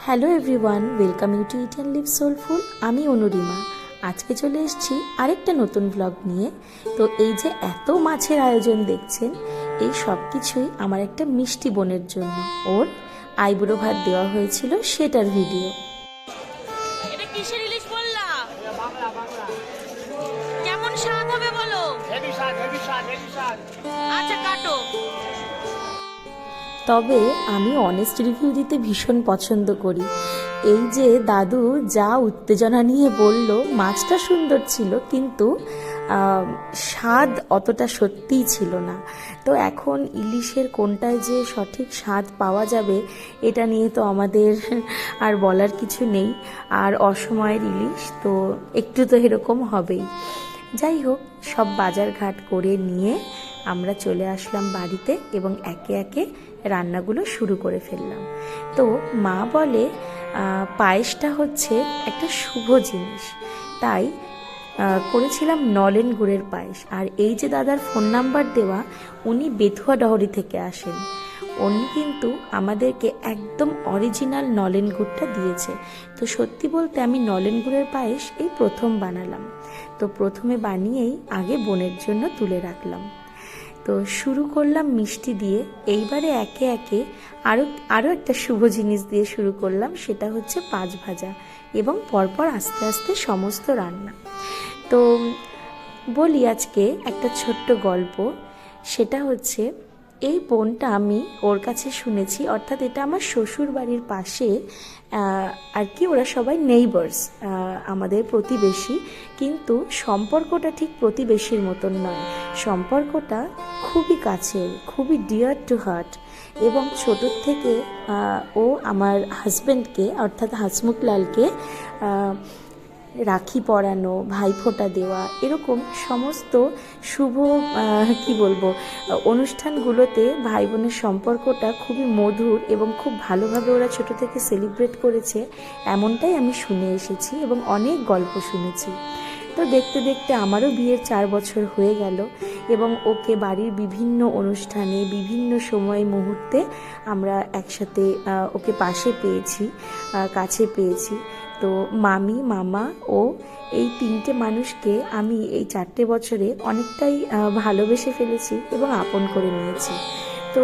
Hello everyone, welcome you to eat and live soulful. আমি অনুরিমা। আজকে চলে এসেছি আরেকটা নতুন ব্লগ নিয়ে। তো এই যে এত মাছের আয়োজন দেখছেন, এই সব কিছুই আমার একটা মিষ্টি বোনের জন্য। ওর আইবুড়ো ভাত দেওয়া হয়েছিল, সেটার ভিডিও। এটা কিসের ইলিশ বললা? বাংলা বাংলা। কেমন স্বাদ হবে বলো? হেভি স্বাদ, হেভি স্বাদ, হেভি স্বাদ। আচ্ছা কাটো। তবে আমি অনেস্ট রিভিউ দিতে ভীষণ পছন্দ করি। এই যে দাদু যা উত্তেজনা নিয়ে বলল, মাছটা সুন্দর ছিল কিন্তু স্বাদ অতটা সত্যিই ছিল না। তো এখন ইলিশের কোনটায় যে সঠিক স্বাদ পাওয়া যাবে, এটা নিয়ে তো আমাদের আর বলার কিছু নেই। আর অসময়ের ইলিশ তো একটু তো এরকম হবেই। যাই হোক, সব বাজার ঘাট করে নিয়ে আমরা চলে আসলাম বাড়িতে এবং একে একে রান্নাগুলো শুরু করে ফেললাম। তো মা বলে পায়েসটা হচ্ছে একটা শুভ জিনিস, তাই করেছিলাম নলেন গুড়ের পায়েস। আর এই যে দাদার ফোন নাম্বার দেওয়া, উনি বেথুয়া ডহরি থেকে আসেন। উনি কিন্তু আমাদেরকে একদম অরিজিনাল নলেন গুড়টা দিয়েছে। তো সত্যি বলতে আমি নলেন গুড়ের পায়েস এই প্রথম বানালাম। তো প্রথমে বানিয়েই আগে বোনের জন্য তুলে রাখলাম। তো শুরু করলাম মিষ্টি দিয়ে। এইবারে একে একে আরও একটা শুভ জিনিস দিয়ে শুরু করলাম, সেটা হচ্ছে পাঁচ ভাজা এবং পরপর আস্তে আস্তে সমস্ত রান্না। তো বলি আজকে একটা ছোট্ট গল্প। সেটা হচ্ছে, এই বোনটা আমি ওর কাছে শুনেছি, অর্থাৎ এটা আমার শ্বশুর বাড়ির পাশে আর কি, ওরা সবাই নেইবার্স, আমাদের প্রতিবেশী। কিন্তু সম্পর্কটা ঠিক প্রতিবেশীর মতন নয়, সম্পর্কটা খুবই কাছের, খুবই ডিয়ার টু হার্ট। এবং ছোটোর থেকে ও আমার হাজব্যান্ডকে, অর্থাৎ হাসমুখলালকে রাখি পরানো, ভাইফোঁটা দেওয়া, এরকম সমস্ত শুভ কি বলবো অনুষ্ঠানগুলোতে ভাই বোনের সম্পর্কটা খুবই মধুর এবং খুব ভালোভাবে ওরা ছোটো থেকে সেলিব্রেট করেছে, এমনটাই আমি শুনে এসেছি এবং অনেক গল্প শুনেছি। তো দেখতে দেখতে আমারও বিয়ের 4 বছর হয়ে গেল এবং ওকে বাড়ির বিভিন্ন অনুষ্ঠানে, বিভিন্ন সময় মুহূর্তে আমরা একসাথে ওকে পাশে পেয়েছি, কাছে পেয়েছি। তো মামি, মামা ও এই 3টে মানুষকে আমি এই 4টে বছরে অনেকটাই ভালোবেসে ফেলেছি এবং আপন করে নিয়েছি। তো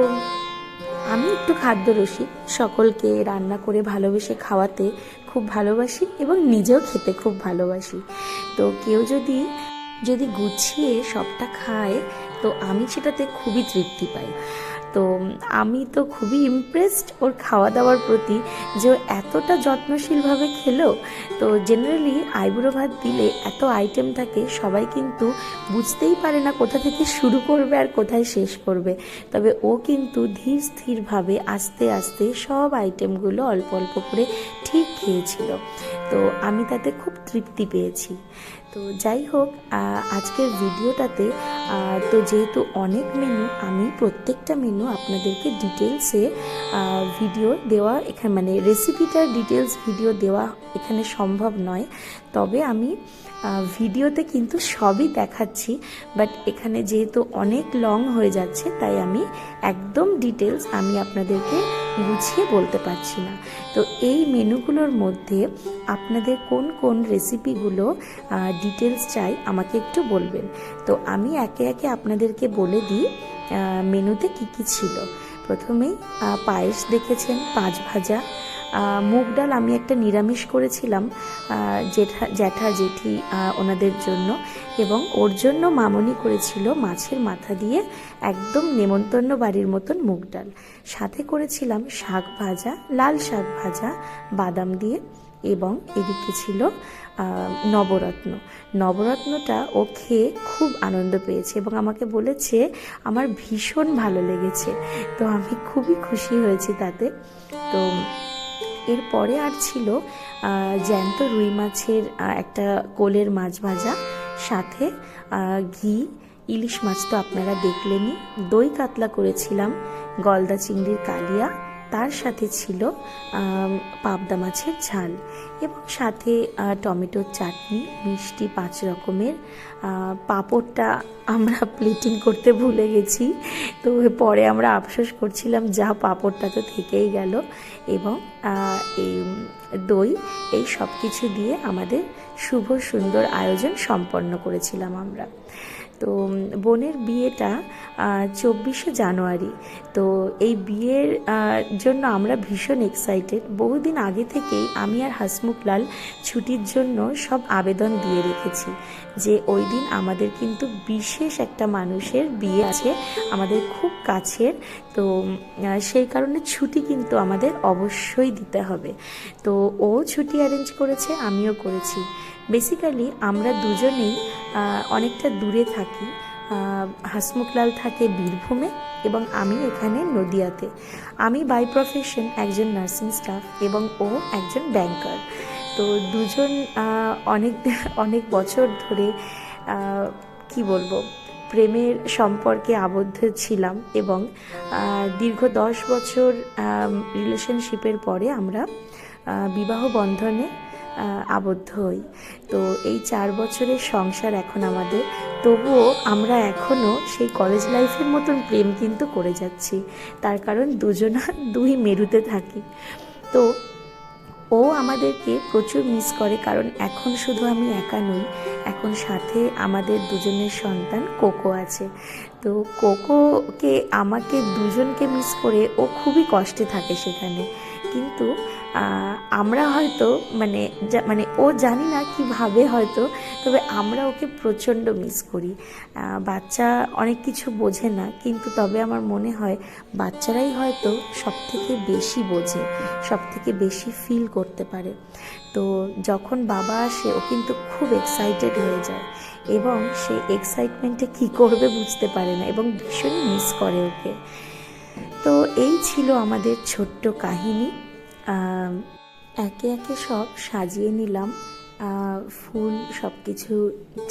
আমি একটু খাদ্যরসিক, সকলকে রান্না করে ভালোবেসে খাওয়াতে খুব ভালোবাসি এবং নিজেও খেতে খুব ভালোবাসি। তো কেউ যদি গুছিয়ে সবটা খায়, তো আমি সেটাতে খুবই তৃপ্তি পাই। তো আমি তো খুবই ইমপ্রেসড ওর খাওয়া দাওয়ার প্রতি, যে ও এতটা যত্নশীলভাবে খেলো। তো জেনারেলি আইবুড়ো ভাত দিলে এত আইটেম থাকে, সবাই কিন্তু বুঝতেই পারে না কোথা থেকে শুরু করবে আর কোথায় শেষ করবে। তবে ও কিন্তু ধীর স্থিরভাবে আস্তে আস্তে সব আইটেমগুলো অল্প অল্প করে ঠিক খেয়েছিল। তো আমি তাতে খুব তৃপ্তি পেয়েছি। তো যাই হোক, আজকের ভিডিওটাতে তো যেহেতু অনেক মেনু, আমি প্রত্যেকটা মেনু আপনাদেরকে ডিটেলসে ভিডিও দেওয়া এখানে, মানে রেসিপিটার ডিটেলস ভিডিও দেওয়া এখানে সম্ভব নয়। তবে আমি ভিডিওতে কিন্তু সবই দেখাচ্ছি, বাট এখানে যেহেতু অনেক লং হয়ে যাচ্ছে, তাই আমি একদম ডিটেলস আমি আপনাদেরকে গুছিয়ে বলতে পারছি না। তো এই মেনুগুলোর মধ্যে আপনাদের কোন কোন রেসিপিগুলো ডিটেলস চাই আমাকে একটু বলবেন। তো আমি একে একে আপনাদেরকে বলে দিই মেনুতে কি কি ছিল। প্রথমেই পায়েস দেখেছেন, পাঁচ ভাজা, মুগ ডাল আমি একটা নিরামিষ করেছিলাম জ্যাঠা জেঠি ওনাদের জন্য, এবং ওর জন্য মামনি করেছিল মাছের মাথা দিয়ে একদম নেমন্তন্ন বাড়ির মতন মুগ ডাল। সাথে করেছিলাম শাক ভাজা, লাল শাক ভাজা বাদাম দিয়ে, এবং এদিকে ছিল নবরত্নটা ও খেয়ে খুব আনন্দ পেয়েছে এবং আমাকে বলেছে আমার ভীষণ ভালো লেগেছে। তো আমি খুবই খুশি হয়েছি তাতে। তো এরপরে আর ছিল জ্যান্ত রুই মাছের একটা কোলের মাছ ভাজা, সাথে ঘি, ইলিশ মাছ তো আপনারা দেখলেনই, দই কাতলা করেছিলাম, গলদা চিংড়ির কালিয়া তার সাথে ছিল পাবদা মাছের ঝাল এবং সাথে টমেটোর চাটনি, মিষ্টি 5 রকমের। পাঁপড়টা আমরা প্লেটিং করতে ভুলে গেছি, তো পরে আমরা আফসোস করছিলাম যা পাঁপড়টা তো থেকেই গেল। এবং এই দই, এই সব কিছু দিয়ে আমাদের শুভ সুন্দর আয়োজন সম্পন্ন করেছিলাম আমরা। তো বোনের বিয়েটা 24শে জানুয়ারি। তো এই বিয়ের জন্য আমরা ভীষণ এক্সাইটেড। বহুদিন আগে থেকেই আমি আর হাসমুখলাল ছুটির জন্য সব আবেদন দিয়ে রেখেছি যে ওই দিন আমাদের কিন্তু বিশেষ একটা মানুষের বিয়ে আছে, আমাদের খুব কাছের। তো সেই কারণে ছুটি কিন্তু আমাদের অবশ্যই দিতে হবে। তো ও ছুটি অ্যারেঞ্জ করেছে, আমিও করেছি। বেসিক্যালি আমরা দুজনেই অনেকটা দূরে থাকি। হাসমুখলাল থাকে বীরভূমে এবং আমি এখানে নদিয়াতে। আমি বাই প্রফেশন একজন নার্সিং স্টাফ এবং ও একজন ব্যাংকার। তো দুজন অনেক অনেক বছর ধরে কি বলবো, প্রেমের সম্পর্কে আবদ্ধ ছিলাম এবং দীর্ঘ 10 বছর রিলেশনশিপের পরে আমরা বিবাহ বন্ধনে আবদ্ধ হই। তো এই 4 বছরের সংসার এখন আমাদের, তবুও আমরা এখনও সেই কলেজ লাইফের মতন প্রেম কিন্তু করে যাচ্ছি। তার কারণ দুজনা দুই মেরুতে থাকি। তো ও আমাদেরকে প্রচুর মিস করে, কারণ এখন শুধু আমি একা নই, এখন সাথে আমাদের দুজনের সন্তান কোকো আছে। তো কোকোকে আমাকে দুজনকে মিস করে ও খুবই কষ্টে থাকে সেখানে। কিন্তু আমরা হয়তো মানে ও জানি না কীভাবে হয়তো, তবে আমরা ওকে প্রচণ্ড মিস করি। বাচ্চা অনেক কিছু বোঝে না, কিন্তু তবে আমার মনে হয় বাচ্চারাই হয়তো সবথেকে বেশি বোঝে, সবথেকে বেশি ফিল করতে পারে। তো যখন বাবা আসে ও কিন্তু খুব এক্সাইটেড হয়ে যায় এবং সেই এক্সাইটমেন্টে কী করবে বুঝতে পারে না এবং ভীষণ মিস করে ওকে। তো এই ছিল আমাদের ছোট্ট কাহিনী। একে একে সব সাজিয়ে নিলাম, ফুল সব কিছু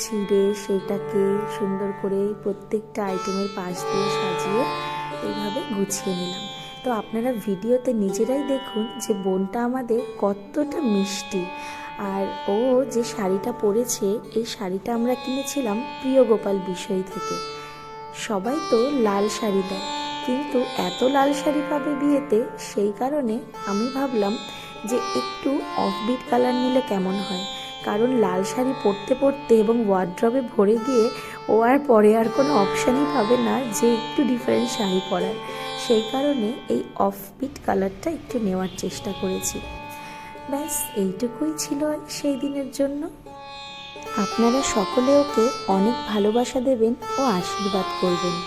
ছিঁড়ে সেটাকে সুন্দর করে প্রত্যেকটা আইটেমের পাশ দিয়ে সাজিয়ে এইভাবে গুছিয়ে নিলাম। তো আপনারা ভিডিওতে নিজেরাই দেখুন যে বোনটা আমাদের কতটা মিষ্টি। আর ও যে শাড়িটা পরেছে, এই শাড়িটা আমরা কিনেছিলাম প্রিয় গোপাল বিষয় থেকে। সবাই তো লাল শাড়ি দেয়, কিন্তু এত লাল শাড়ি পাবে বিয়েতে, সেই কারণে আমি ভাবলাম যে একটু অফবিট কালার নিলে কেমন হয়। কারণ লাল শাড়ি পরতে পরতে এবং ওয়ার্ড্রবে ভরে গিয়ে ও আর পরে আর কোনো অপশানই পাবে না যে একটু ডিফারেন্ট শাড়ি পরার। সেই কারণে এই অফবিট কালারটা একটু নেওয়ার চেষ্টা করেছি। ব্যাস এইটুকুই ছিল সেই দিনের জন্য। আপনারা সকলে ওকে অনেক ভালোবাসা দেবেন ও আশীর্বাদ করবেন।